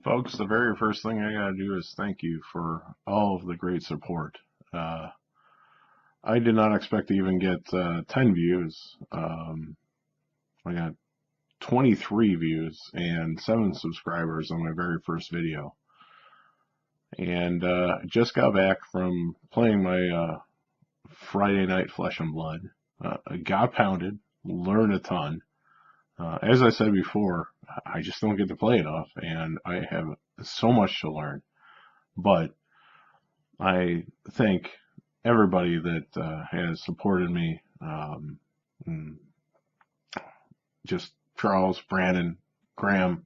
Folks, the very first thing I gotta do is thank you for all of the great support. Uh, I did not expect to even get 10 views. I got 23 views and 7 subscribers on my very first video. And just got back from playing my Friday night Flesh and Blood. I got pounded, learned a ton. As I said before, I just don't get to play enough, and I have so much to learn. But I thank everybody that has supported me. Just Charles, Brandon, Graham,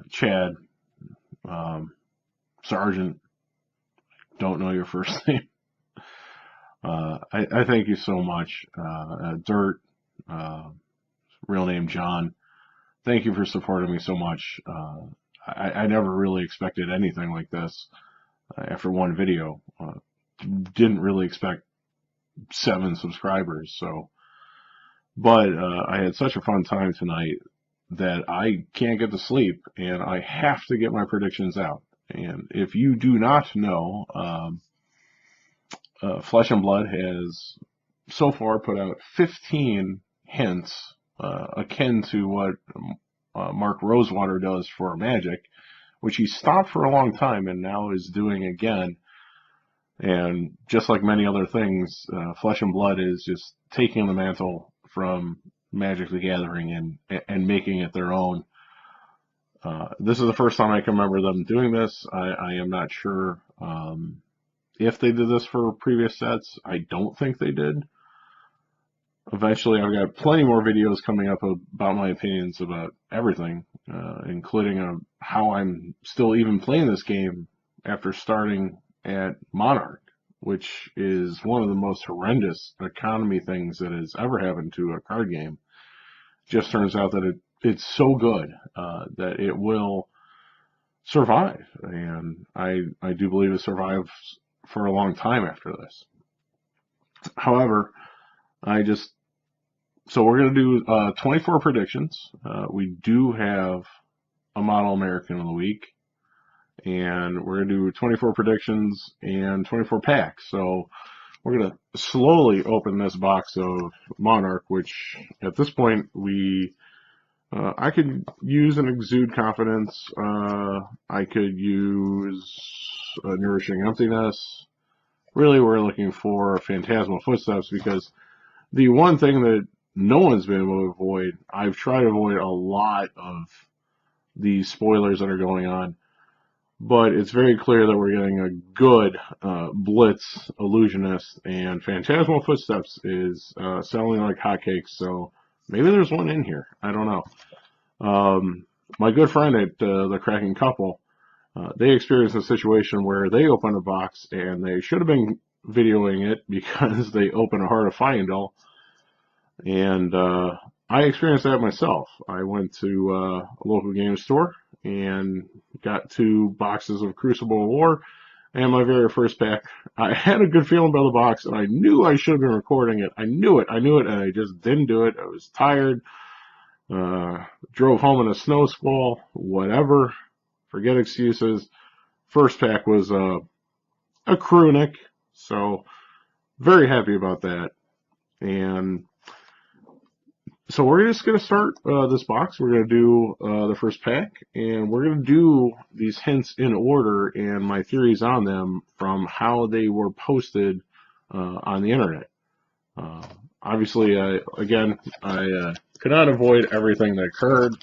Chad, Sergeant. Don't know your first name. I thank you so much. Dirt, real name John. Thank you for supporting me so much. I never really expected anything like this after one video. Didn't really expect 7 subscribers. But I had such a fun time tonight that I can't get to sleep, and I have to get my predictions out. And if you do not know, Flesh and Blood has so far put out 15 hints akin to what Mark Rosewater does for Magic, which he stopped for a long time and now is doing again. And just like many other things, Flesh and Blood is just taking the mantle from Magic the Gathering and making it their own. This is the first time I can remember them doing this. I am not sure if they did this for previous sets. I don't think they did. Eventually, I've got plenty more videos coming up about my opinions about everything, including how I'm still even playing this game after starting at Monarch, which is one of the most horrendous economy things that has ever happened to a card game. Just turns out that it's so good that it will survive, and I do believe it survives for a long time after this. However, so we're going to do 24 predictions. We do have a Model American of the Week, and we're going to do 24 predictions and 24 packs. So we're going to slowly open this box of Monarch, which at this point I could use an Exude Confidence. I could use a Nourishing Emptiness. Really, we're looking for Phantasmal Footsteps, because the one thing that no one's been able to avoid, I've tried to avoid a lot of these spoilers that are going on, but it's very clear that we're getting a good Blitz Illusionist, and Phantasmal Footsteps is selling like hotcakes, so maybe there's one in here. I don't know. My good friend at the Cracking Couple, they experienced a situation where they opened a box, and they should have been videoing it because they opened a Heart of Fyendal. And I experienced that myself. I went to a local game store and got 2 boxes of Crucible of War, and my very first pack. I had a good feeling about the box, and I knew I should have been recording it. I knew it, and I just didn't do it. I was tired. Drove home in a snow squall. Whatever. Forget excuses. First pack was a Krunic, so very happy about that. And so we're just going to start this box. We're going to do the first pack, and we're going to do these hints in order and my theories on them from how they were posted on the internet. Obviously, I could not avoid everything that occurred.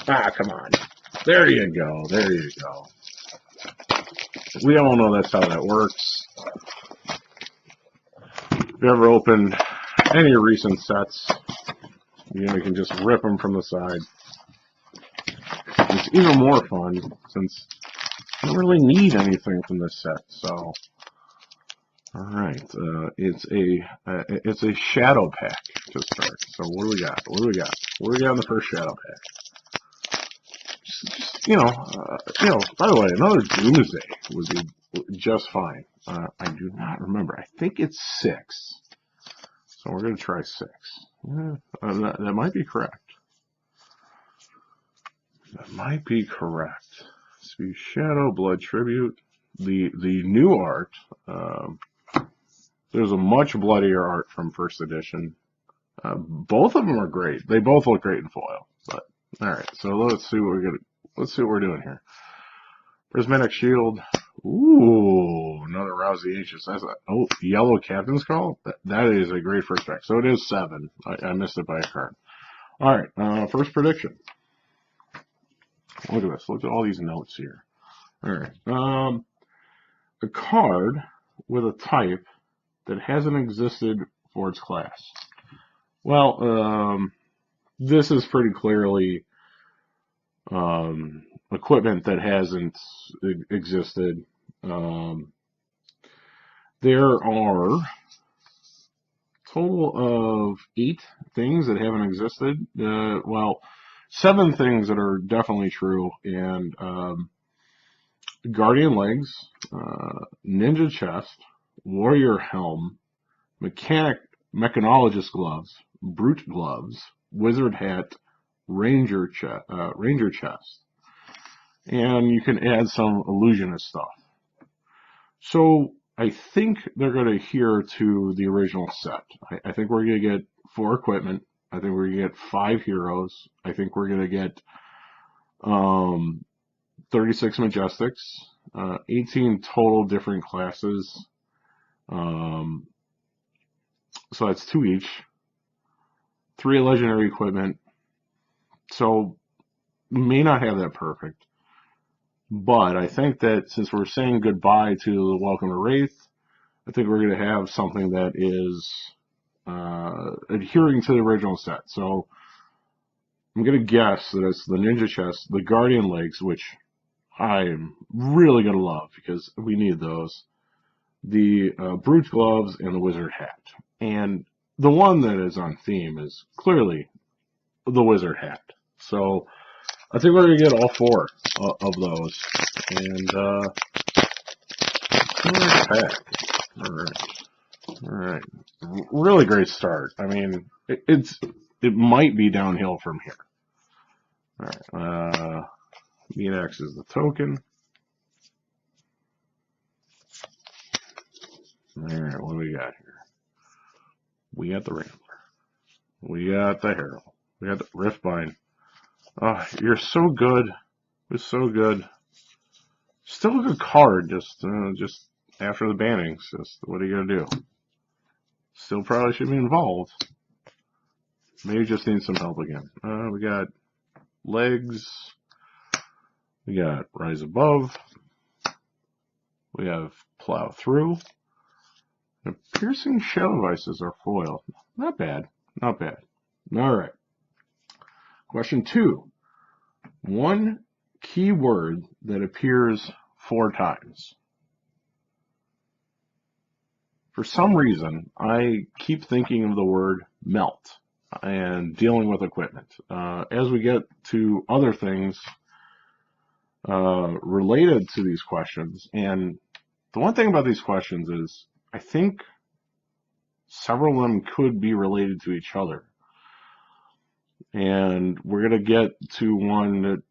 Come on. There you go. There you go. We all know that's how that works. If you ever opened any recent sets, you can just rip them from the side. It's even more fun since I don't really need anything from this set. So, all right, it's a shadow pack to start. So what do we got? What do we got? What do we got in the first shadow pack? By the way, another Doomsday would be just fine. I do not remember. I think it's 6. So we're going to try 6. That might be correct. That might be correct. Speed Shadow, Blood Tribute. The new art, there's a much bloodier art from first edition. Both of them are great. They both look great in foil. But all right, so let's see what we're doing here. Prismatic Shield. Ooh, another Rousey Aegis. That's Yellow Captain's Call. That is a great first pack. So it is 7. I missed it by a card. All right, first prediction. Look at this. Look at all these notes here. All right. A card with a type that hasn't existed for its class. Well, this is pretty clearly equipment that hasn't existed. There are total of 8 things that haven't existed. Well, 7 things that are definitely true, and Guardian Legs, Ninja Chest, Warrior Helm, Mechanologist Gloves, Brute Gloves, Wizard Hat, Ranger Chest, and you can add some illusionist stuff. So I think they're going to adhere to the original set. I think we're going to get 4 equipment. I think we're going to get 5 heroes. I think we're going to get 36 Majestics, 18 total different classes. So that's 2 each. 3 legendary equipment. So may not have that perfect. But I think that since we're saying goodbye to the Welcome to Wraith, I think we're going to have something that is adhering to the original set. So I'm going to guess that it's the Ninja Chest, the Guardian Legs, which I'm really going to love because we need those, the Brute Gloves, and the Wizard Hat. And the one that is on theme is clearly the Wizard Hat. So I think we're going to get all 4 of those. And pack. All right. Really great start. I mean, it might be downhill from here. All right. Menax is the token. All right. What do we got here? We got the Rambler. We got the Herald. We got the Riftbind. Oh, you're so good. You're so good. Still a good card. Just after the bannings. Just what are you gonna do? Still probably should be involved. Maybe just need some help again. We got Legs. We got Rise Above. We have Plow Through. And Piercing Shadow Vices are foil. Not bad. Not bad. All right. Question 2. One key word that appears 4 times. For some reason, I keep thinking of the word melt and dealing with equipment. As we get to other things related to these questions, and the one thing about these questions is I think several of them could be related to each other. And we're going to get to one that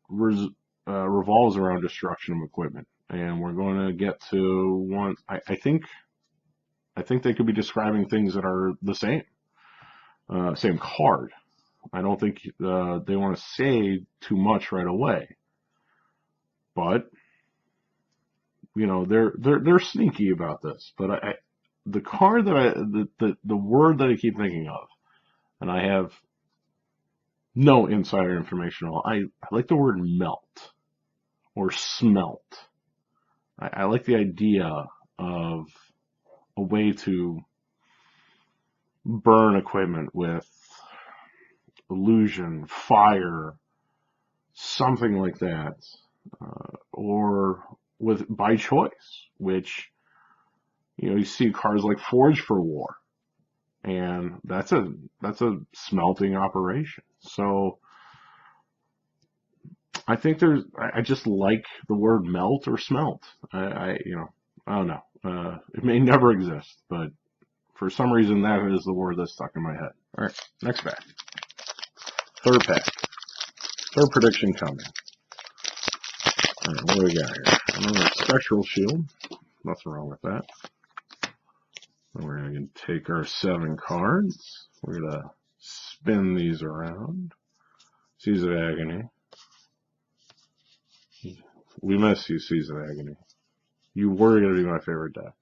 revolves around destruction of equipment. And we're going to get to one, I think they could be describing things that are the same. Same card. I don't think they want to say too much right away. But you know, they're sneaky about this. But the card that the word that I keep thinking of, and I have no insider information at all. I like the word melt or smelt. I like the idea of a way to burn equipment with illusion, fire, something like that, or with by choice, which you see cards like Forge for War, and that's a smelting operation. So I think I just like the word melt or smelt. I don't know. It may never exist, but for some reason that is the word that's stuck in my head. All right, next pack. Third pack. Third prediction coming. Alright, what do we got here? Another Spectral Shield. Nothing wrong with that. And we're going to take our 7 cards. We're going to spin these around. Seas of Agony. We miss you, Seas of Agony. You were going to be my favorite deck.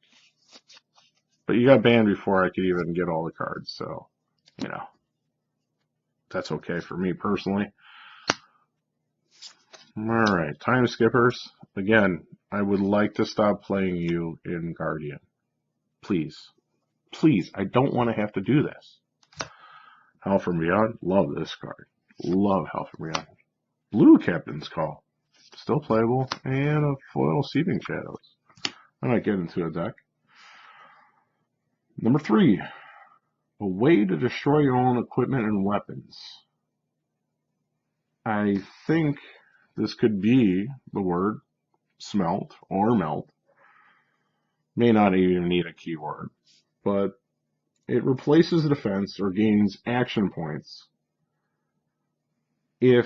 But you got banned before I could even get all the cards, so, you know, that's okay for me personally. Alright, Time Skippers. Again, I would like to stop playing you in Guardian. Please. Please, I don't want to have to do this. Howl from Beyond, love this card. Love Howl from Beyond. Blue Captain's Call, still playable, and a foil Seeping Shadows. I might get into a deck. Number 3, a way to destroy your own equipment and weapons. I think this could be the word smelt or melt. May not even need a keyword, but it replaces defense or gains action points. The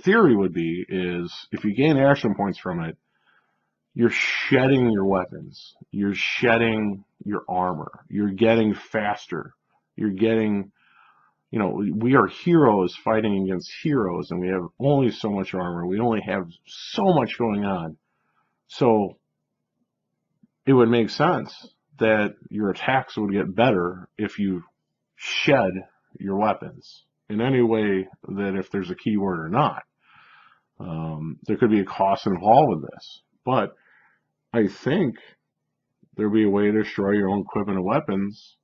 theory would be is if you gain action points from it, you're shedding your weapons, you're shedding your armor, you're getting faster, you're getting, you know, we are heroes fighting against heroes, and we have only so much armor, we only have so much going on. So it would make sense that your attacks would get better if you shed your weapons in any way that if there's a keyword or not. There could be a cost involved with this, but I think there'd be a way to destroy your own equipment and weapons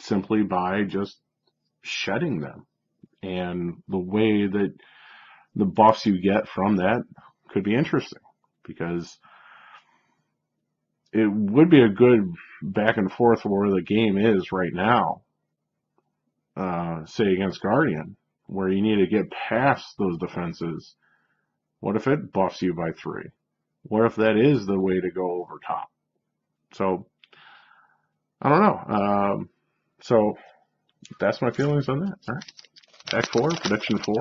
simply by just shedding them. And the way that the buffs you get from that could be interesting, because it would be a good back and forth where the game is right now, say against Guardian, where you need to get past those defenses. What if it buffs you by 3? What if that is the way to go over top? So, I don't know. So, that's my feelings on that. All right. Deck 4, prediction 4.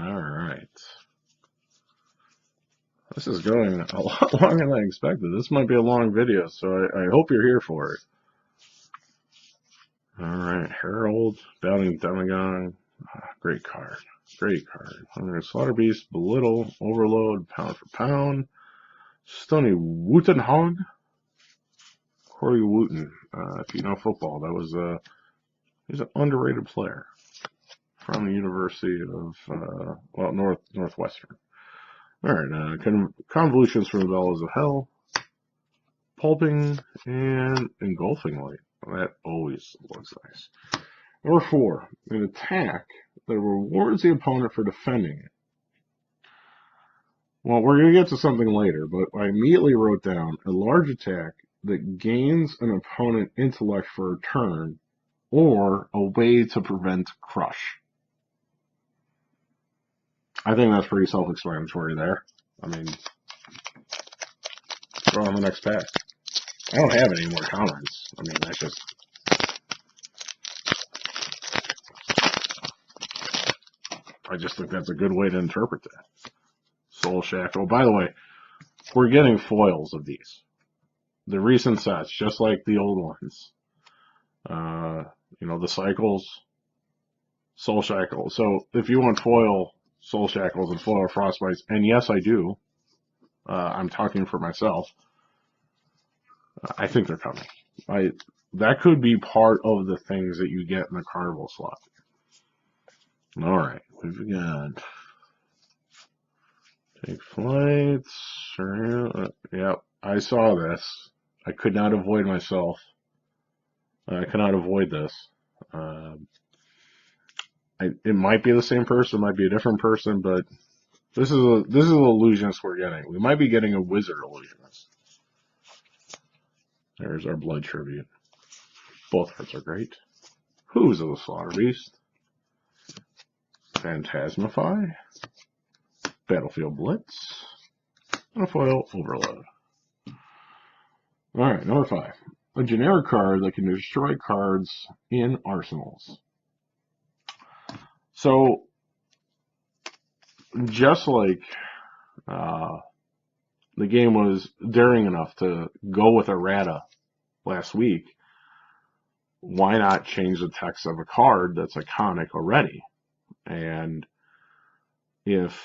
Alright. This is going a lot longer than I expected. This might be a long video, so I hope you're here for it. Alright, Herald, Bounding Demigod. Great card. Great card. Slaughter Beast, Belittle, Overload, Pound for Pound. Stony Wootenhog. Corey Wooten. If you know football, that was he's an underrated player from the University of Northwestern. Alright, Convolutions from the Bellows of Hell, Pulping, and Engulfing Light. Well, that always looks nice. Number 4, an attack that rewards the opponent for defending it. Well, we're going to get to something later, but I immediately wrote down a large attack that gains an opponent intellect for a turn, or a way to prevent crush. I think that's pretty self-explanatory there. I mean, go on the next pack. I don't have any more comments. I mean, that's just... I just think that's a good way to interpret that. Soul Shackle. By the way, we're getting foils of these. The recent sets, just like the old ones. You know, the cycles, Soul Shackle. So if you want foil Soul Shackles and foil Frostbites, and yes, I do. I'm talking for myself. I think they're coming. That could be part of the things that you get in the Carnival slot. All right, we've got Take Flights. Yep, I saw this. I could not avoid myself. I cannot avoid this. It might be the same person, it might be a different person, but this is an illusionist we're getting. We might be getting a wizard illusionist. There's our Blood Tribute. Both cards are great. Who's the Slaughter Beast? Phantasmify. Battlefield Blitz. And a foil Overload. Alright, number 5. A generic card that can destroy cards in arsenals. So, just like the game was daring enough to go with errata last week, why not change the text of a card that's iconic already? And if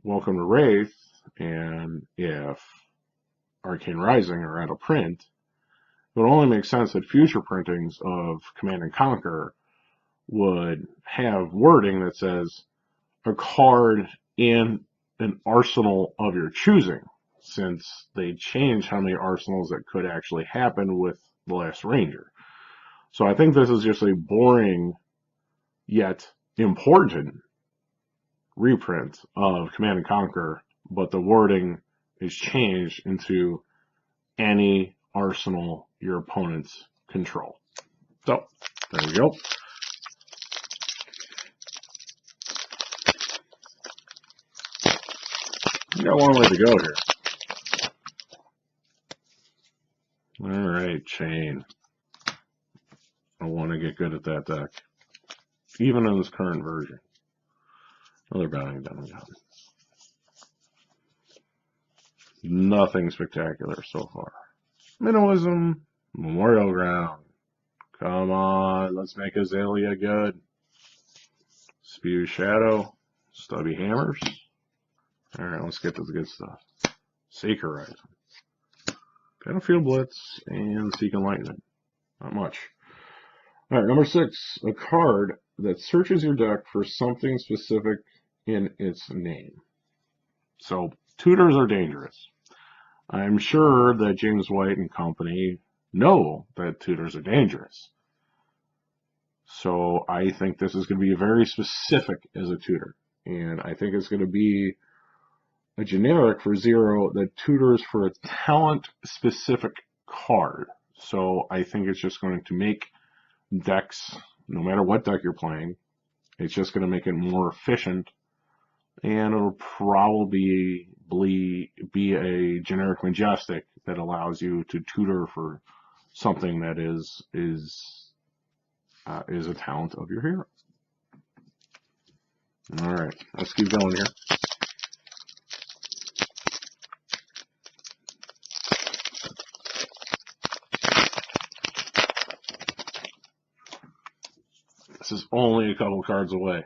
Welcome to Wraith and if Arcane Rising are out of print, it would only make sense that future printings of Command and Conquer would have wording that says a card in an arsenal of your choosing, since they changed how many arsenals that could actually happen with The Last Ranger. So I think this is just a boring yet important reprint of Command and Conquer, but the wording is changed into any arsenal your opponents control. So, there we go. We got a long way to go here. Alright, Chain. I want to get good at that deck. Even in this current version. Another bounding down. Nothing spectacular so far. Minimalism, Memorial Ground. Come on, let's make Azalea good. Spew Shadow, Stubby Hammers. Alright, let's get to the good stuff. Seeker Rising. Battlefield Blitz and Seek Enlightenment. Not much. Alright, number 6. A card that searches your deck for something specific in its name. So, tutors are dangerous. I'm sure that James White and company know that tutors are dangerous. So I think this is going to be very specific as a tutor. And I think it's going to be a generic for 0 that tutors for a talent-specific card. So I think it's just going to make decks, no matter what deck you're playing, it's just going to make it more efficient. And it'll probably be a generic Majestic that allows you to tutor for something that is a talent of your hero. Alright, let's keep going here. This is only a couple cards away.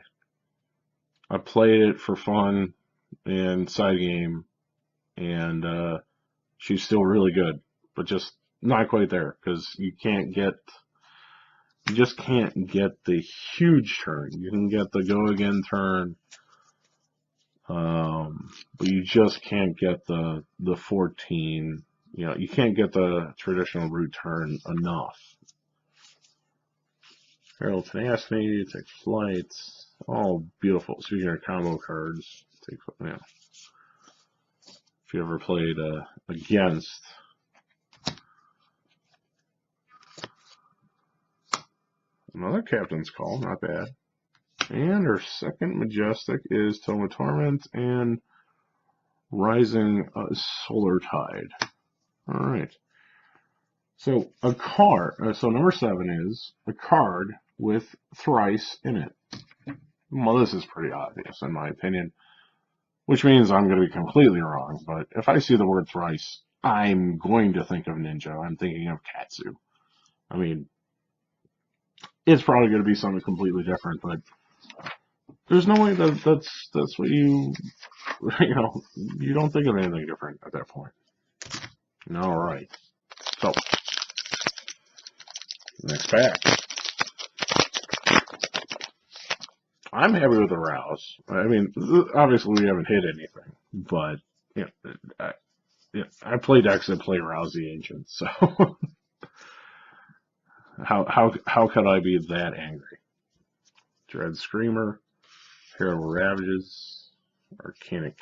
I played it for fun and side game, and she's still really good, but just not quite there, because you just can't get the huge turn. You can get the go again turn, but you just can't get the 14. You know, you can't get the traditional root turn enough. Herald Tenacity, take flight. All beautiful. Speaking of combo cards, take, yeah. If you ever played against another Captain's Call, not bad. And our second Majestic is Tome of Torment and Rising Solar Tide. Alright. So a card, so number 7 is a card with thrice in it. Well, this is pretty obvious in my opinion, which means I'm going to be completely wrong, but if I see the word thrice, I'm going to think of Ninja. I'm thinking of Katsu. I mean, it's probably going to be something completely different, but there's no way that's what you know, you don't think of anything different at that point. Alright. So, next pack. I'm happy with the Rouse. I mean, obviously we haven't hit anything, but you know, I play decks that play Rouse the Ancient, so how could I be that angry? Dread Screamer, Herald Ravages, Arcanic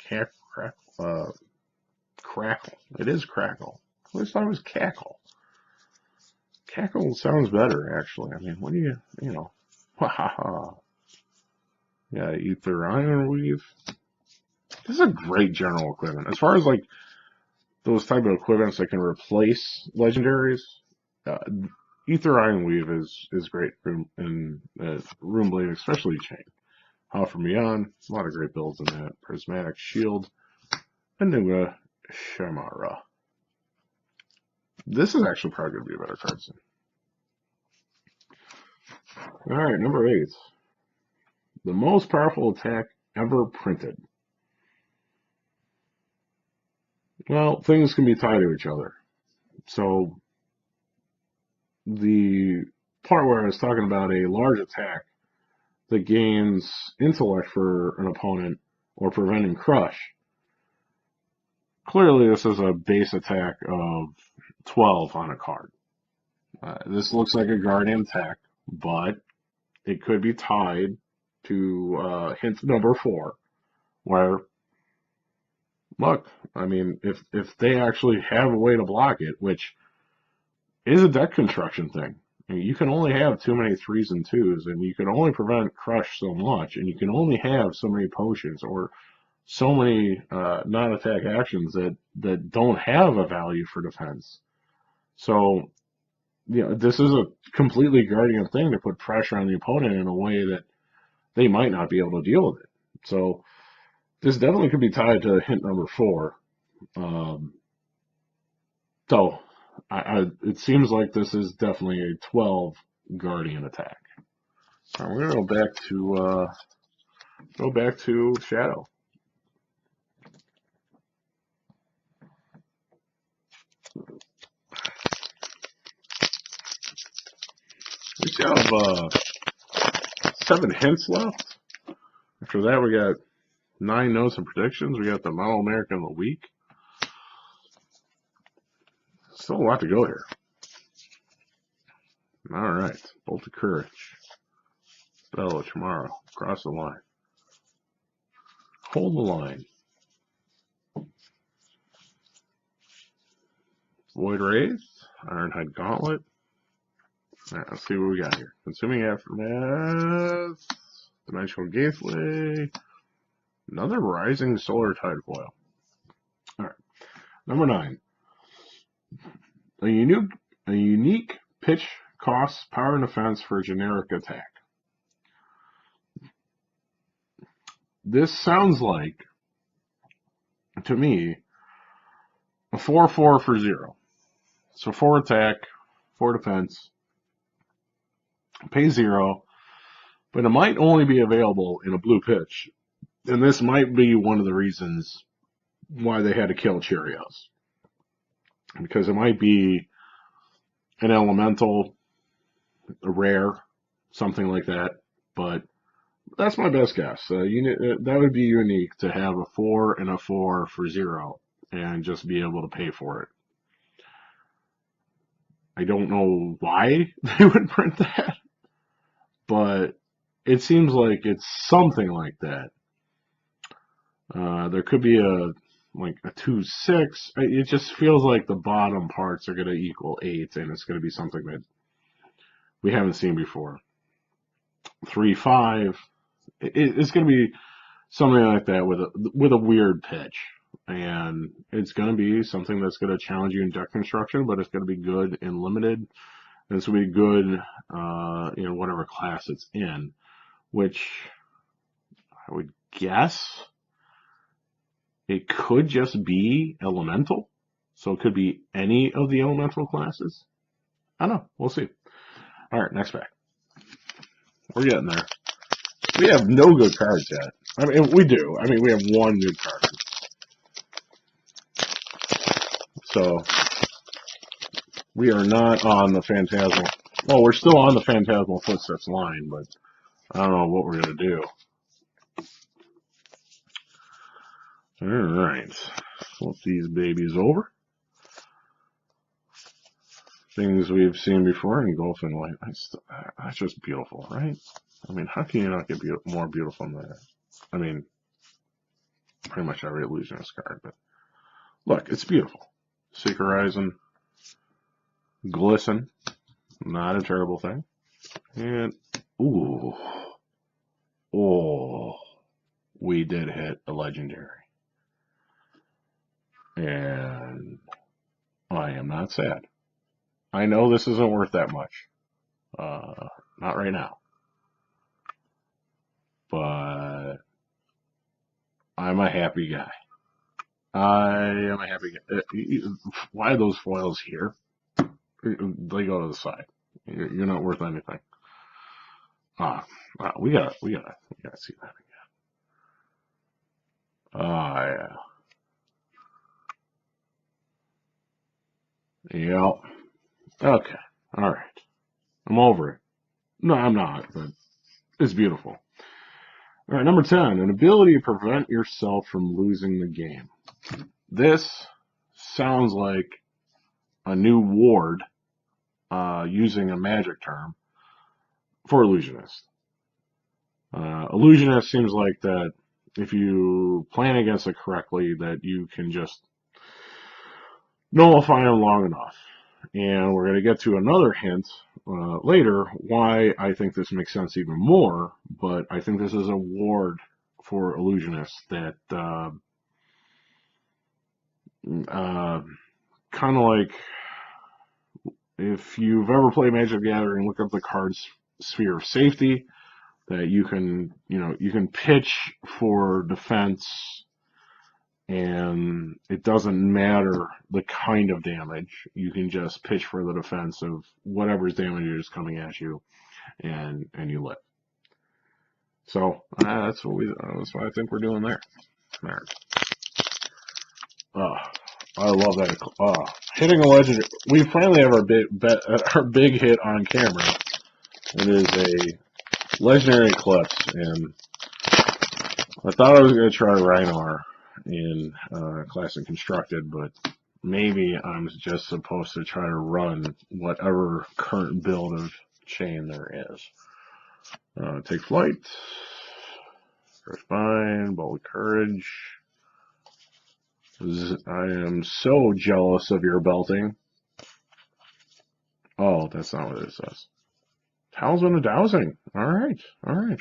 Crackle. It is Crackle. I always thought it was Cackle. Cackle sounds better, actually. I mean, what do you know? Yeah, Ether Iron Weave. This is a great general equipment. As far as like those type of equipments that can replace legendaries, uh, Ether Iron Weave is great in Room Blade, especially Chain. How from Beyond, a lot of great builds in that. Prismatic Shield, Anuga, Shamara. This is actually probably going to be a better card soon. Alright, number 8. The most powerful attack ever printed. Well, things can be tied to each other. So, the part where I was talking about a large attack that gains intellect for an opponent or preventing crush, clearly this is a base attack of 12 on a card. This looks like a Guardian attack, but it could be tied to hint number 4, where, look, I mean, if they actually have a way to block it, which is a deck construction thing. I mean, you can only have too many 3s and 2s, and you can only prevent crush so much, and you can only have so many potions or so many non-attack actions that don't have a value for defense. So, this is a completely Guardian thing to put pressure on the opponent in a way that they might not be able to deal with it. So, this definitely could be tied to hint number 4. So, it seems like this is definitely a 12 Guardian attack. All right, we're gonna go back to Shadow. We have 7 hints left. After that, we got 9 notes and predictions. We got the Model American of the Week. Still a lot to go here. All right, Bolt of Courage. Spell tomorrow. Cross the line. Hold the line. Void Wraith. Ironhide Gauntlet. All right, let's see what we got here. Consuming Aftermath. Dimensional Gateway. Another Rising Solar Tide Foil. All right. Number 9. A unique pitch costs power and defense for a generic attack. This sounds like, to me, a 4/4 for 0. So 4 attack, 4 defense, pay 0, but it might only be available in a blue pitch. And this might be one of the reasons why they had to kill Cheerios. Because it might be an elemental, a rare, something like that. But that's my best guess. That would be unique to have a 4 and a 4 for 0 and just be able to pay for it. I don't know why they would print that, but it seems like it's something like that. There could be a 2/6. It just feels like the bottom parts are going to equal 8, and it's going to be something that we haven't seen before. 3/5. It's going to be something like that with a weird pitch, and it's going to be something that's going to challenge you in deck construction, but it's going to be good in limited, and it's going to be good in whatever class it's in, which I would guess it could just be elemental, so it could be any of the elemental classes. I don't know. We'll see. All right, next pack. We're getting there. We have no good cards yet. I mean, we do. I mean, we have 1 good card. So, we are not on the Phantasmal. Well, we're still on the Phantasmal Footsteps line, but I don't know what we're going to do. All right. Flip these babies over. Things we've seen before, Engulfing Light. That's just beautiful, right? I mean, how can you not get more beautiful than that? I mean, pretty much every illusionist card, but look, it's beautiful. Seek Horizon, Glisten, not a terrible thing. And, ooh, oh, we did hit a legendary. And I am not sad. I know this isn't worth that much. Not right now. But I'm a happy guy. I am a happy guy. Why are those foils here? They go to the side. You're not worth anything. We gotta see that again. Yeah. Yep. Okay. All right. I'm over it. No, I'm not, but it's beautiful. All right, number 10, an ability to prevent yourself from losing the game. This sounds like a new ward, using a magic term for illusionist. Illusionist seems like that if you plan against it correctly, that you can just nullify them long enough. And we're going to get to another hint later why I think this makes sense even more, but I think this is a ward for illusionists that kind of like if you've ever played Magic the Gathering, look up the cards Sphere of Safety, that you can pitch for defense, and it doesn't matter the kind of damage. You can just pitch for the defense of whatever's damage is coming at you, and you live. So that's what I think we're doing there. There. I love that. Hitting a legendary. We finally have our big hit on camera. It is a legendary eclipse, and I thought I was going to try Rhinar in Classic Constructed, but maybe I'm just supposed to try to run whatever current build of chain there is. Take flight. First bind, bold courage. I am so jealous of your belting. Oh, that's not what it says. Talisman of Dowsing. All right.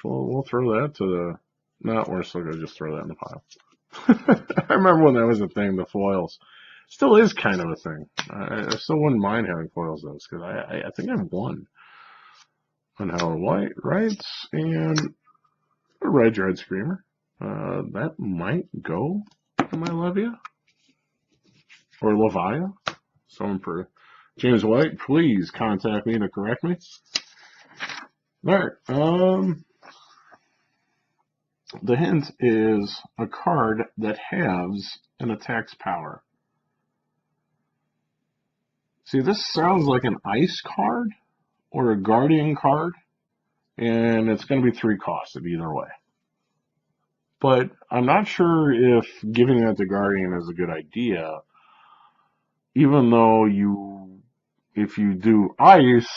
We'll throw that to the. No, we're still gonna just throw that in the pile. I remember when that was a thing. The foils still is kind of a thing. I still wouldn't mind having foils though, because I think I've won on Howard White, right? And a Red Dread Screamer. That might go to my Levia or Levia. Someone for James White, please contact me to correct me. All right. The hint is a card that has an attack's power. See, this sounds like an ice card or a guardian card, and it's going to be 3 costed either way. But I'm not sure if giving that to guardian is a good idea, even though if you do ice,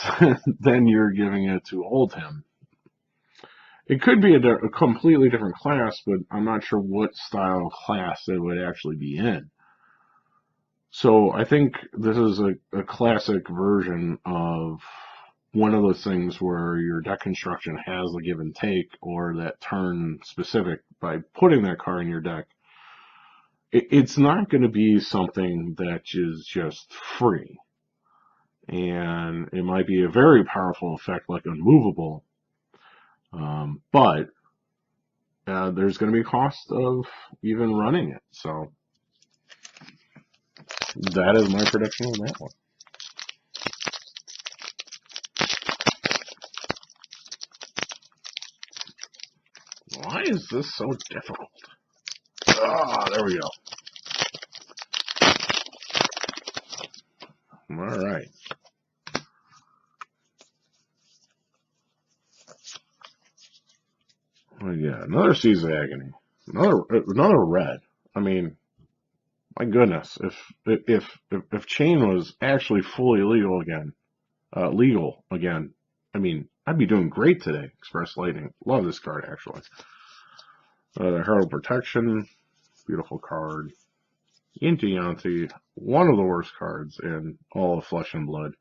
then you're giving it to Oldhim. It could be a completely different class, but I'm not sure what style of class it would actually be in. So I think this is a classic version of one of those things where your deck construction has a give and take, or that turn specific by putting that card in your deck. It's not going to be something that is just free. And it might be a very powerful effect like Unmovable. But there's going to be a cost of even running it. So that is my prediction on that one. Why is this so difficult? There we go. All right. Well, yeah, another Seas of Agony. Another red. I mean, my goodness, if Chain was actually fully legal again, I mean, I'd be doing great today. Express Lightning. Love this card, actually. The Herald Protection. Beautiful card. Yinti Yanti. One of the worst cards in all of Flesh and Blood.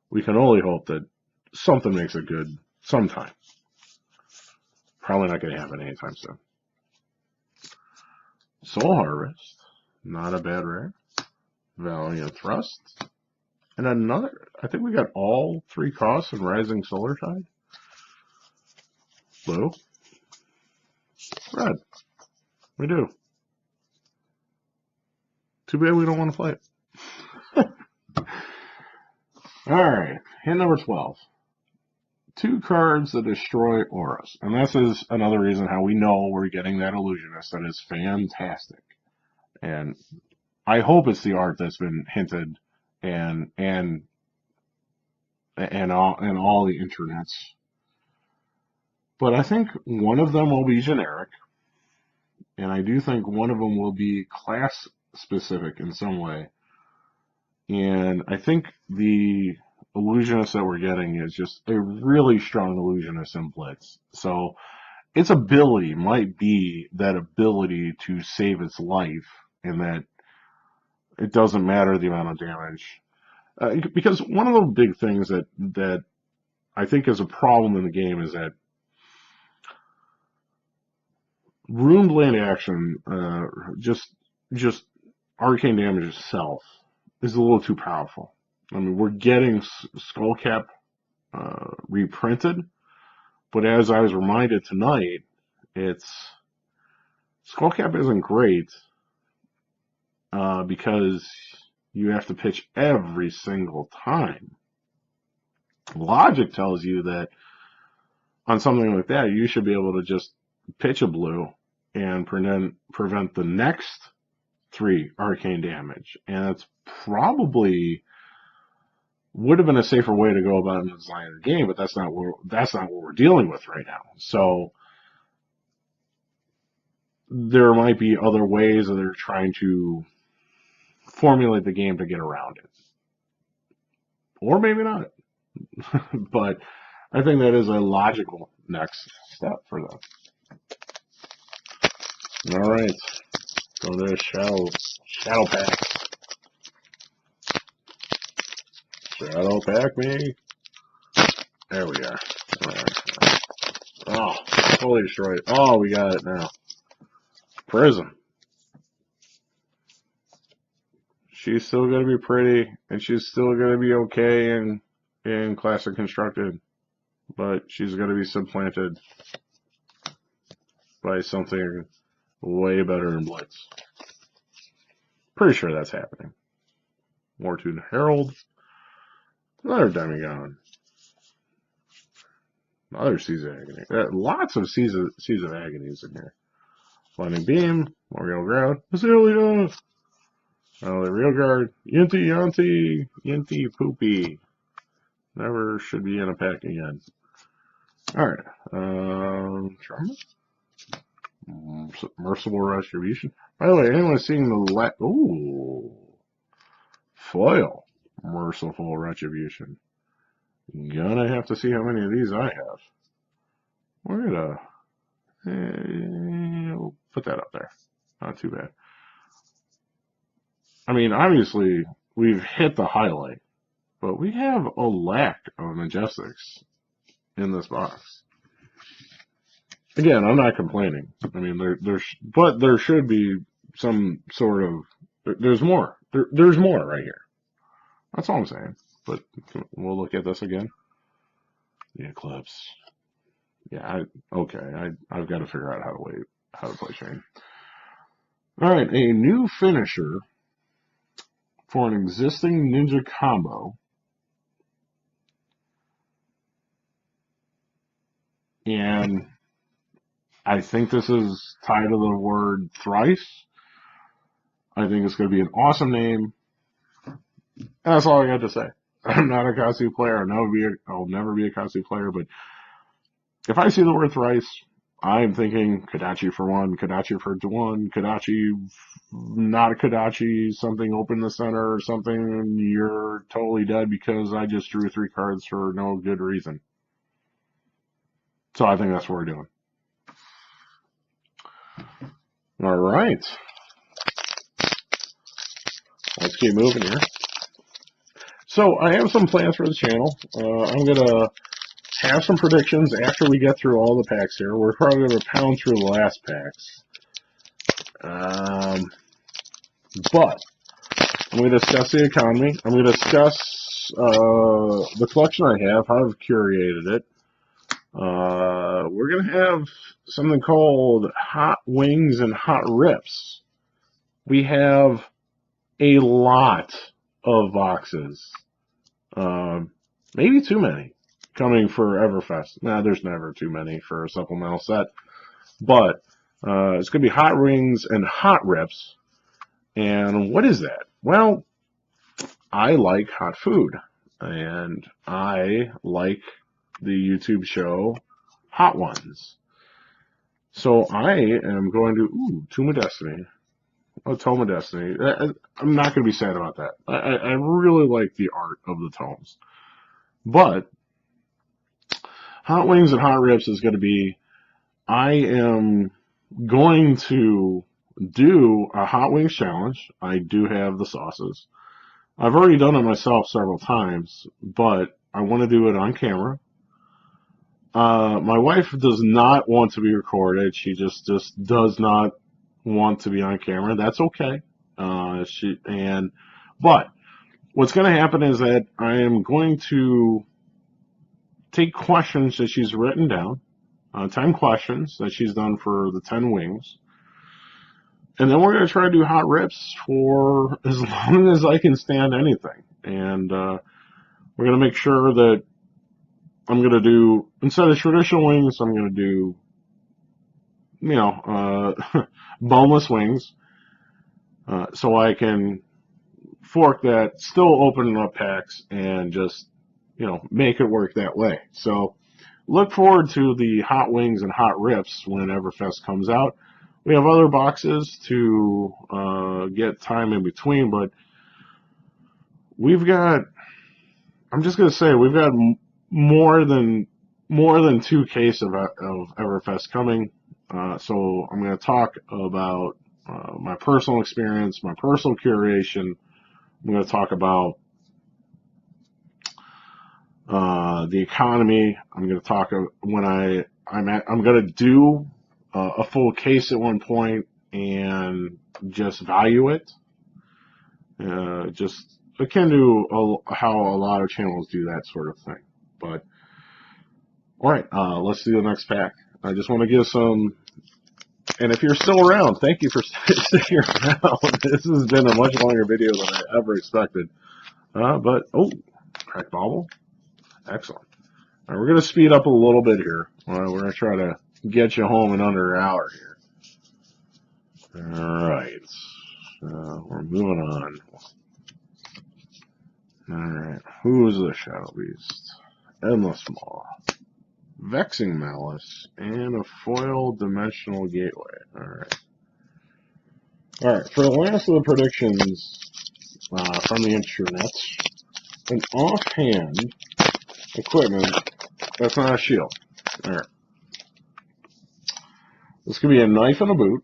We can only hope that something makes it good sometime. Probably not going to happen anytime soon. Soul Harvest. Not a bad rare. Valiant Thrust. And another, I think we got all 3 costs in Rising Solar Tide. Blue. Red. We do. Too bad we don't want to play it. Alright, hit number 12. 2 cards that destroy auras. And this is another reason how we know we're getting that Illusionist. That is fantastic. And I hope it's the art that's been hinted and all the internets. But I think one of them will be generic. And I do think one of them will be class specific in some way. And I think the Illusionist that we're getting is just a really strong Illusionist in Blitz. So its ability might be that ability to save its life, and that it doesn't matter the amount of damage. Because one of the big things that I think is a problem in the game is that Ruined Land action, just arcane damage itself, is a little too powerful. I mean, we're getting Skullcap reprinted, but as I was reminded tonight, Skullcap isn't great because you have to pitch every single time. Logic tells you that on something like that, you should be able to just pitch a blue and prevent the next 3 arcane damage. And it's probably would have been a safer way to go about in the design of the game, but that's not what we're dealing with right now. So there might be other ways that they're trying to formulate the game to get around it. Or maybe not. But I think that is a logical next step for them. Alright. Go to the Shadow Pack. Shadow Pack me. There we are. Oh, totally destroyed. Oh, we got it now. Prism. She's still going to be pretty, and she's still going to be okay in Classic Constructed, but she's going to be supplanted by something way better than Blitz. Pretty sure that's happening. Wartune Herald. Another Demigod. Another Seas of Agony. Lots of Seas of Agonies in here. Lightning Beam. Morgana Ground. Azalea. The Real Guard. Yinty Poopy. Never should be in a pack again. Alright. Trauma. Merciful Retribution. By the way, anyone seeing the ooh. Foil. Merciful Retribution. Gonna have to see how many of these I have. We're gonna we'll put that up there. Not too bad. I mean, obviously, we've hit the highlight, but we have a lack of Majestics in this box. Again, I'm not complaining. I mean, but there should be some sort of. There's more. There's more right here. That's all I'm saying. But we'll look at this again. The Eclipse. Yeah. I've got to figure out how to play Shane. All right, a new finisher for an existing ninja combo. And I think this is tied to the word thrice. I think it's going to be an awesome name. And that's all I got to say. I'm not a Katsu player. I'll never be a Katsu player. But if I see the word thrice, I'm thinking Kodachi for 1, Kodachi for 1, Kodachi, not a Kodachi, something open the center or something, and you're totally dead because I just drew 3 cards for no good reason. So I think that's what we're doing. All right. Let's keep moving here. So I have some plans for the channel. I'm going to have some predictions after we get through all the packs here. We're probably going to pound through the last packs. But I'm going to discuss the economy. I'm going to discuss the collection I have, how I've curated it. We're going to have something called hot wings and hot rips. We have a lot of boxes, maybe too many, coming for Everfest. Nah, there's never too many for a supplemental set, but it's going to be hot wings and hot rips. And what is that? Well, I like hot food, and I like the YouTube show Hot Ones. So I am going to, Tomb of Destiny. Oh, Tome of Destiny. I'm not going to be sad about that. I really like the art of the tomes. But Hot Wings and Hot Rips is going to be, I am going to do a Hot Wings challenge. I do have the sauces. I've already done it myself several times, but I want to do it on camera. My wife does not want to be recorded. She just does not want to be on camera. That's okay. But what's going to happen is that I am going to take questions that she's written down, 10 questions that she's done for the 10 wings. And then we're going to try to do hot rips for as long as I can stand anything. And we're going to make sure that I'm going to do, instead of traditional wings, I'm going to do, boneless wings. So I can fork that, still open up packs, and just, make it work that way. So look forward to the hot wings and hot rips when Everfest comes out. We have other boxes to get time in between, but we've got, I'm just going to say, we've got more than 2 cases of Everfest coming. So I'm going to talk about my personal experience, my personal curation. I'm going to talk about the economy. I'm going to talk when I'm going to do a full case at one point and just value it. Just akin to how a lot of channels do that sort of thing. But all right, let's do the next pack. I just want to give some. And if you're still around, thank you for sticking around. This has been a much longer video than I ever expected. Cracked bobble. Excellent. All right, we're going to speed up a little bit here. We're going to try to get you home in under an hour here. All right. We're moving on. All right. Who is the Shadow Beast? Endless Maw. Vexing Malice, and a foil dimensional gateway. Alright. Alright, for the last of the predictions from the internets, an offhand equipment that's not a shield. Alright. This could be a knife and a boot.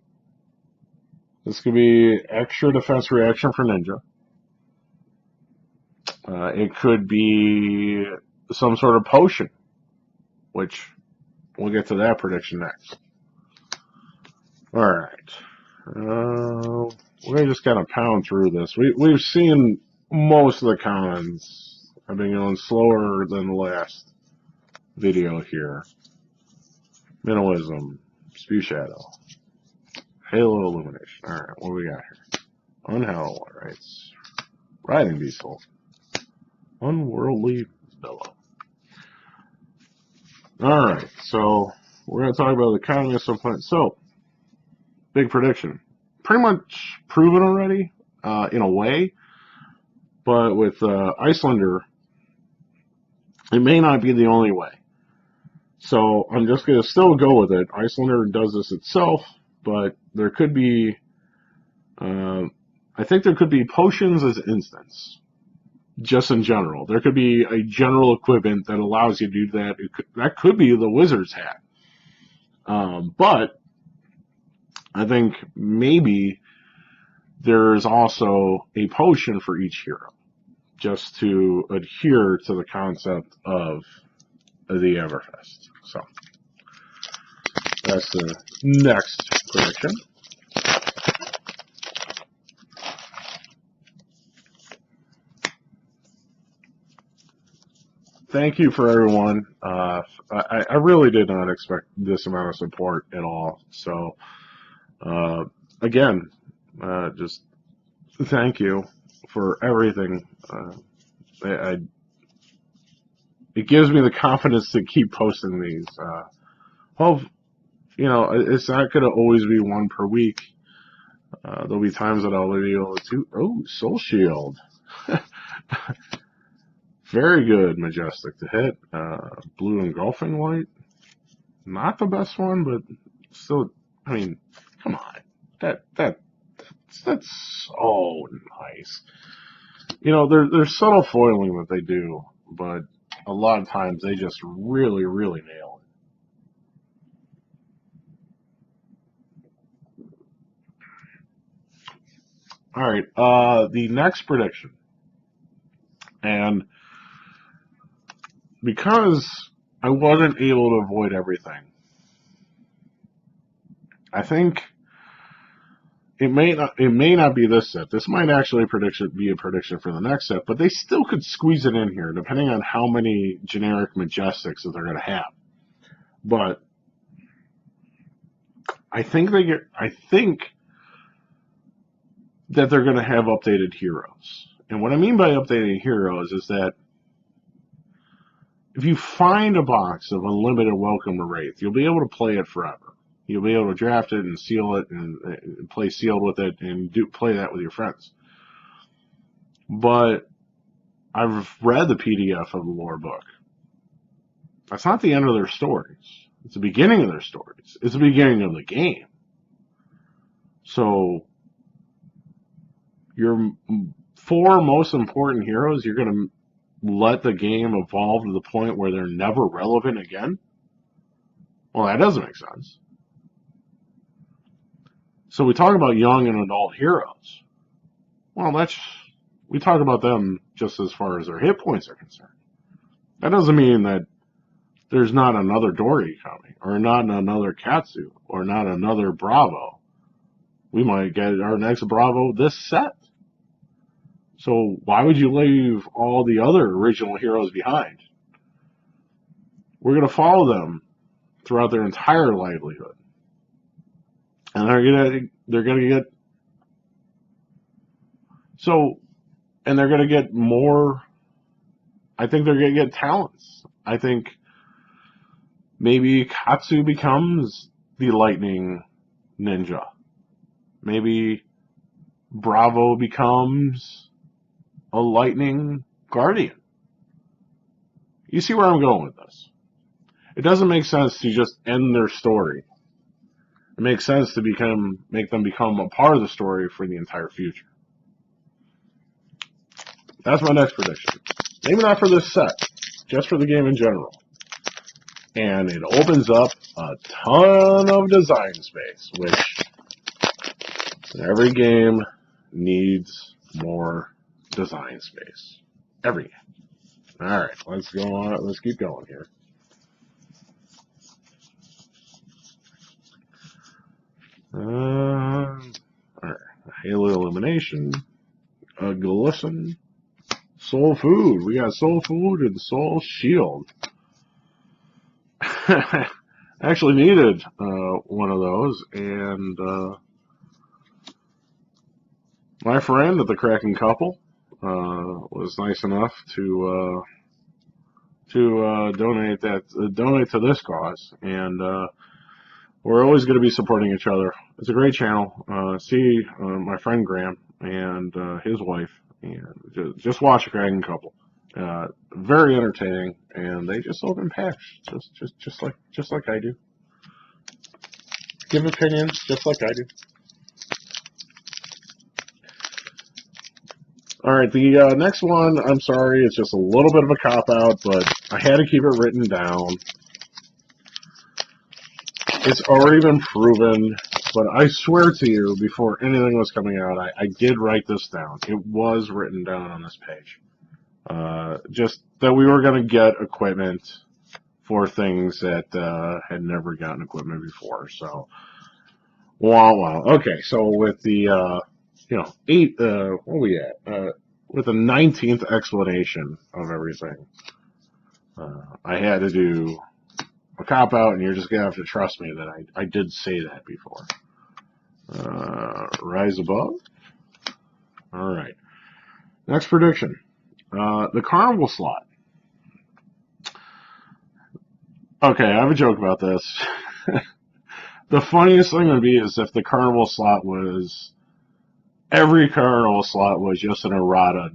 This could be extra defense reaction for ninja. It could be some sort of potion, which we'll get to that prediction next. Alright. We're going to just kind of pound through this. We've seen most of the commons. I've been going slower than the last video here. Minimalism, Spew Shadow, Halo Illumination. Alright, what do we got here? Unhallowed Rights, Riding Diesel, Unworldly Bellow. Alright, so we're going to talk about the economy at some point. So, big prediction. Pretty much proven already, in a way, but with Icelander, it may not be the only way. So I'm just going to still go with it. Icelander does this itself, but there could be, I think there could be potions as instance, just in general. There could be a general equipment that allows you to do that. That could be the Wizard's Hat. But I think maybe there's also a potion for each hero, just to adhere to the concept of the Everfest. So that's the next prediction. thank you for everyone. I really did not expect this amount of support at all. So, uh, again, just thank you for everything. I, it gives me the confidence to keep posting these. Well, it's not going to always be one per week. There'll be times that I'll be able to. Oh, Soul Shield. Very good, Majestic to hit. Blue Engulfing Light. Not the best one, but still, I mean, come on. That's so nice. There's subtle foiling that they do, but a lot of times they just really, really nail it. All right, the next prediction. And because I wasn't able to avoid everything, I think it may not be this set. This might actually be a prediction for the next set, but they still could squeeze it in here, depending on how many generic Majestics that they're going to have. But I think that they're going to have updated heroes. And what I mean by updated heroes is that if you find a box of unlimited welcome to Wraith, you'll be able to play it forever. You'll be able to draft it and seal it and play sealed with it and play that with your friends. But I've read the PDF of the lore book. That's not the end of their stories. It's the beginning of their stories. It's the beginning of the game. So your 4 most important heroes, you're going to let the game evolve to the point where they're never relevant again? Well, that doesn't make sense. So we talk about young and adult heroes. Well, we talk about them just as far as their hit points are concerned. That doesn't mean that there's not another Dory coming, or not another Katsu, or not another Bravo. We might get our next Bravo this set. So why would you leave all the other original heroes behind? We're going to follow them throughout their entire livelihood. And they're going to get and they're going to get more. I think they're going to get talents. I think maybe Katsu becomes the lightning ninja. Maybe Bravo becomes a lightning guardian. You see where I'm going with this? It doesn't make sense to just end their story. It makes sense to make them become a part of the story for the entire future. That's my next prediction. Maybe not for this set, just for the game in general. And it opens up a ton of design space, which every game needs more design space. Every game. All right, let's go on. Let's keep going here. All right, Halo Illumination, a Glisten, Soul Food. We got Soul Food and Soul Shield. Actually needed one of those, and my friend at the Kraken Couple was nice enough to donate to this cause, and we're always going to be supporting each other. It's a great channel. See my friend Graham and his wife, and just watch a Kraken Couple. Very entertaining, and they just open packs, just like I do. Give opinions just like I do. All right, the next one, I'm sorry, it's just a little bit of a cop-out, but I had to keep it written down. It's already been proven, but I swear to you, before anything was coming out, I did write this down. It was written down on this page. Just that we were going to get equipment for things that had never gotten equipment before. So, wow. Okay, so with the what are we at? With the 19th explanation of everything, I had to do a cop out, and you're just gonna have to trust me that I did say that before. Rise above. All right. Next prediction. The carnival slot. Okay, I have a joke about this. The funniest thing would be is if the carnival slot was every carnival slot was just an errata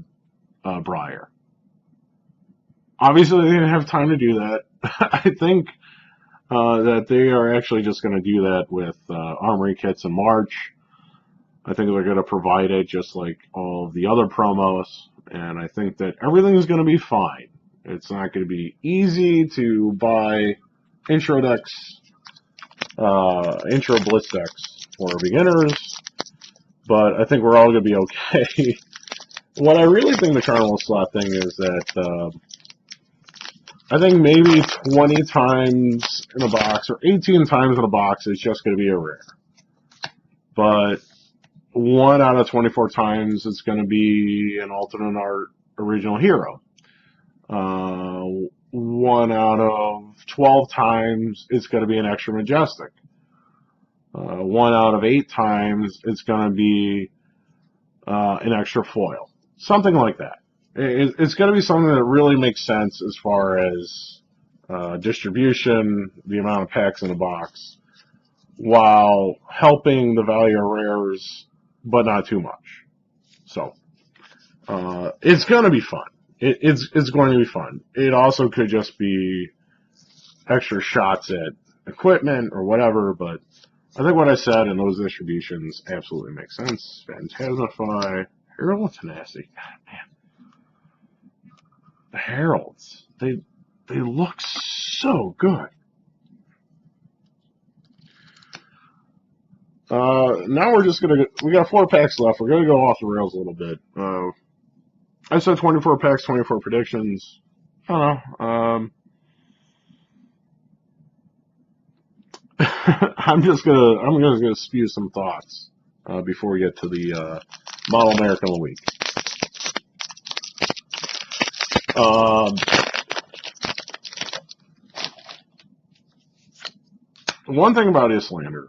Briar. Obviously, they didn't have time to do that. I think that they are actually just going to do that with Armory kits in March. I think they're going to provide it just like all of the other promos, and I think that everything is going to be fine. It's not going to be easy to buy intro decks, intro blitz decks for beginners, but I think we're all going to be okay. What I really think the carnival slot thing is that I think maybe 20 times in a box or 18 times in a box is just going to be a rare. But 1 out of 24 times it's going to be an alternate art original hero. 1 out of 12 times it's going to be an extra majestic. 1 out of 8 times it's going to be an extra foil. Something like that. It's going to be something that really makes sense as far as distribution, the amount of packs in a box, while helping the value of rares, but not too much. So, it's going to be fun. It's going to be fun. It also could just be extra shots at equipment or whatever, but I think what I said in those distributions absolutely makes sense. Phantasmify, Herald of Tenacity. God, man. The Heralds, they look so good. Now we're just gonna, we got 4 packs left. We're gonna go off the rails a little bit. I said 24 packs, 24 predictions. I don't know. I'm just gonna spew some thoughts before we get to the Model American of the Week. One thing about Islander,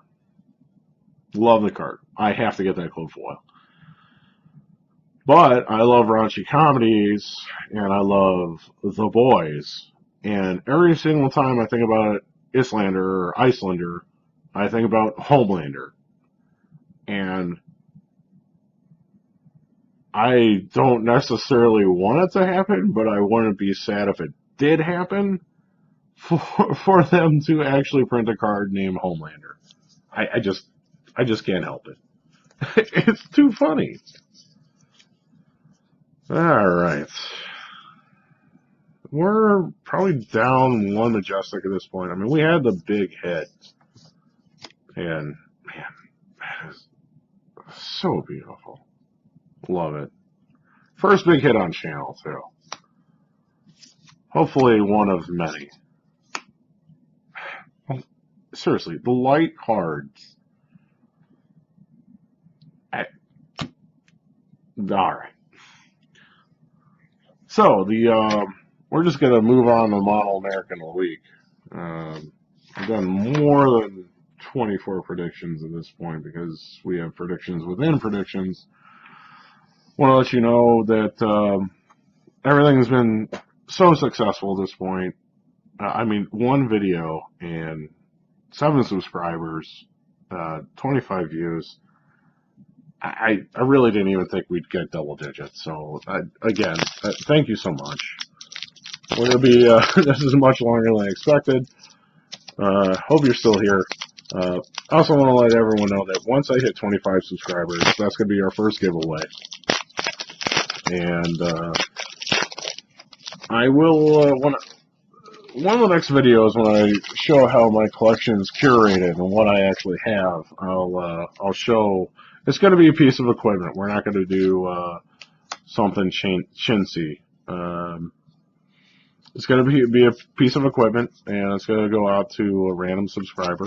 love the card. I have to get that club foil. But I love raunchy comedies, and I love The Boys. And every single time I think about Islander or Icelander, I think about Homelander. And I don't necessarily want it to happen, but I wouldn't be sad if it did happen for them to actually print a card named Homelander. I just can't help it. It's too funny. Alright. We're probably down 1 majestic at this point. I mean, we had the big hit. And, man, that is so beautiful. Love it. First big hit on channel, too. Hopefully one of many. Seriously, the light cards. Alright. So, we're just going to move on to Model American of the Week. I've done more than 24 predictions at this point because we have predictions within predictions. Want to let you know that everything's been so successful at this point. I mean, 1 video and 7 subscribers, 25 views. I really didn't even think we'd get double digits. So, again, thank you so much. We're going to be, this is much longer than I expected. Hope you're still here. I also want to let everyone know that once I hit 25 subscribers, that's going to be our first giveaway. And I will, one of the next videos when I show how my collection is curated and what I actually have, I'll show. It's going to be a piece of equipment. We're not going to do something chintzy. It's going to be a piece of equipment, and it's going to go out to a random subscriber.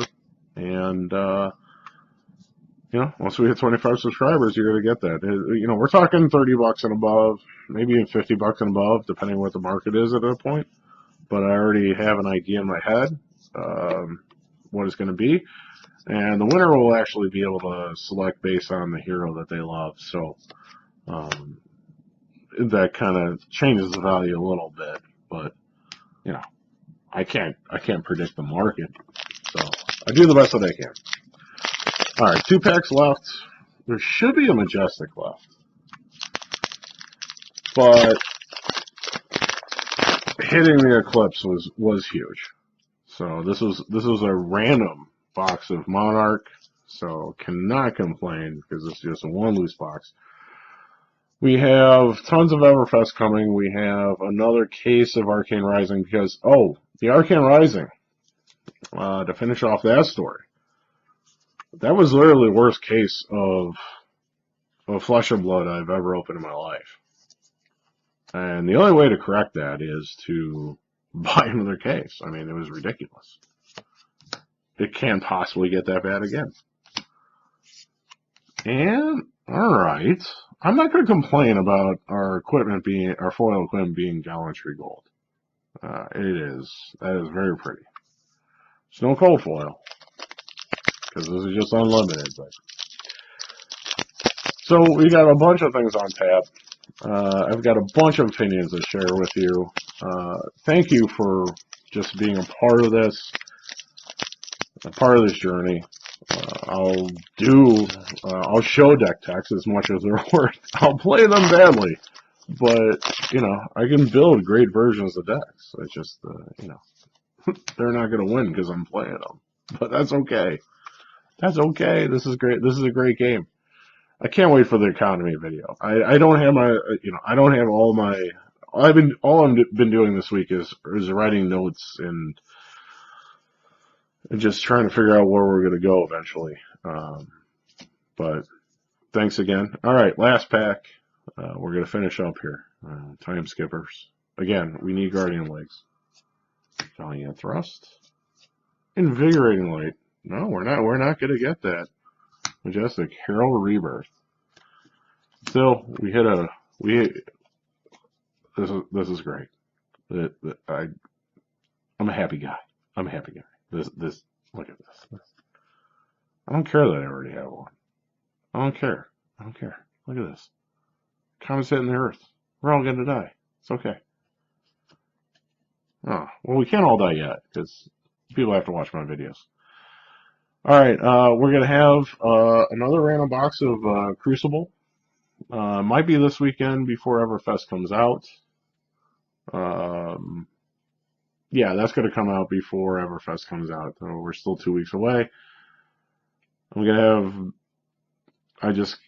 And you know, once we hit 25 subscribers, you're going to get that. You know, we're talking $30 and above, maybe even $50 and above, depending on what the market is at that point. but I already have an idea in my head what it's going to be. And the winner will actually be able to select based on the hero that they love. So that kind of changes the value a little bit. But you know, I can't predict the market. So I do the best that I can. All right, 2 packs left. There should be a Majestic left, but hitting the Eclipse was huge. So this was a random box of Monarch. So cannot complain because it's just a 1 loose box. We have tons of Everfest coming. We have another case of Arcane Rising because the Arcane Rising to finish off that story. That was literally the worst case of Flesh and Blood I've ever opened in my life. And the only way to correct that is to buy another case. I mean, it was ridiculous. It can't possibly get that bad again. And, alright, I'm not going to complain about our foil equipment being gallantry gold. That is very pretty. It's no cold foil, because this is just unlimited. But. So we got a bunch of things on tap. I've got a bunch of opinions to share with you. Thank you for just being a part of this journey. I'll show deck techs as much as they're worth. I'll play them badly, but I can build great versions of decks. It's just they're not going to win because I'm playing them, but that's okay. That's okay. This is great. This is a great game. I can't wait for the economy video. I don't have my, I don't have all my, all I've been doing this week is writing notes and just trying to figure out where we're going to go eventually. But thanks again. All right, last pack. We're going to finish up here. Time skippers. Again, we need Guardian Legs. Valiant Thrust. Invigorating Light. No, we're not going to get that. Majestic Herald Rebirth. Still, this is great. I'm a happy guy. Look at this. I don't care that I already have one. I don't care. Look at this. Comet's hitting the Earth. We're all gonna die. It's okay. Oh, well, we can't all die yet because people have to watch my videos. All right, we're going to have another random box of Crucible. Might be this weekend before Everfest comes out. Yeah, that's going to come out before Everfest comes out. So we're still 2 weeks away. I'm going to have... I just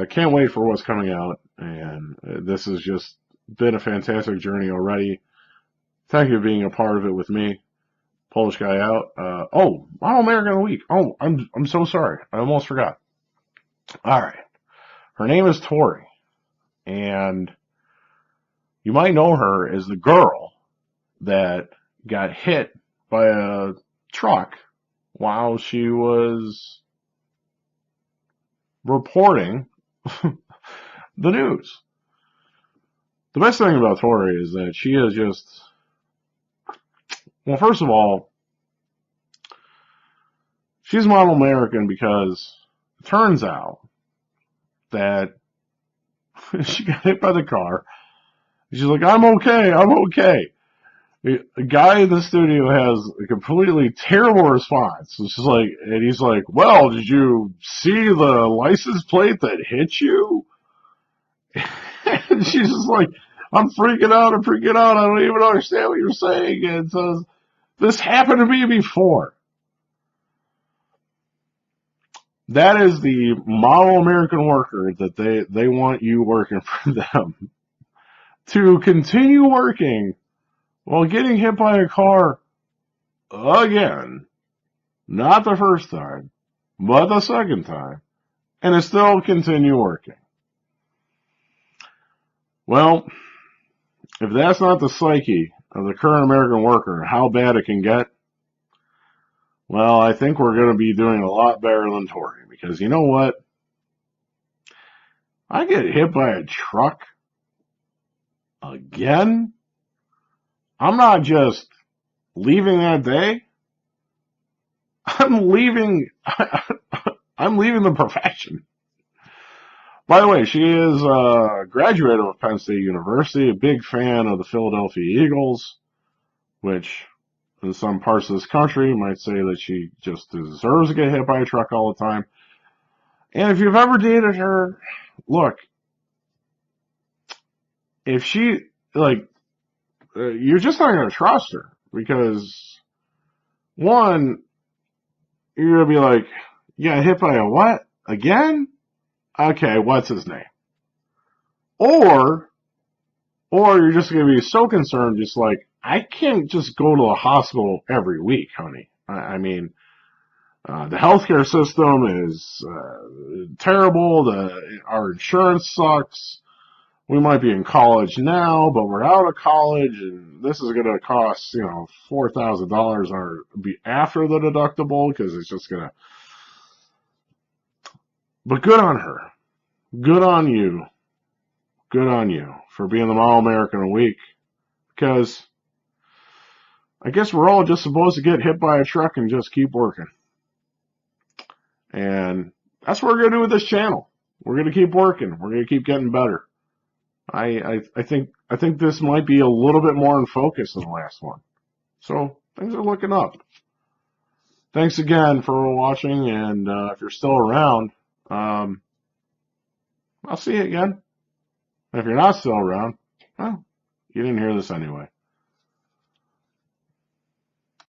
can't wait for what's coming out. And this has just been a fantastic journey already. Thank you for being a part of it with me. Polish guy out. Model American of the Week. Oh, I'm so sorry. I almost forgot. All right. Her name is Tori, and you might know her as the girl that got hit by a truck while she was reporting the news. The best thing about Tori is that she is just... Well, first of all, she's Model American because it turns out that she got hit by the car. She's like, I'm okay. The guy in the studio has a completely terrible response. It's just like, and he's like, well, did you see the license plate that hit you? And she's just like, I'm freaking out. I don't even understand what you're saying. And says, this happened to me before. That is the model American worker that they want you working for them. To continue working while getting hit by a car again. Not the first time, but the second time. And to still continue working. Well, if that's not the psyche of the current American worker and how bad it can get, well, I think we're going to be doing a lot better than Tori. Because you know what? I get hit by a truck again. I'm not just leaving that day, I'm leaving. I'm leaving the profession. By the way, she is a graduate of Penn State University, a big fan of the Philadelphia Eagles, which in some parts of this country might say that she just deserves to get hit by a truck all the time. And if you've ever dated her, look, if she, like, you're just not going to trust her because, one, you're going to be like, you got hit by a what? Again? Okay, what's his name? Or, or you're just going to be so concerned, just like, I can't just go to the hospital every week, honey. I mean, the healthcare system is terrible. Our insurance sucks. We might be in college now, but we're out of college, and this is going to cost, $4,000 or be after the deductible because it's just going to. But good on her. Good on you. Good on you for being the Model American of the Week because I guess we're all just supposed to get hit by a truck and just keep working. And that's what we're going to do with this channel. We're going to keep working. We're going to keep getting better. I think this might be a little bit more in focus than the last one. So things are looking up. Thanks again for watching, and if you're still around, I'll see you again. And if you're not still around, well, you didn't hear this anyway.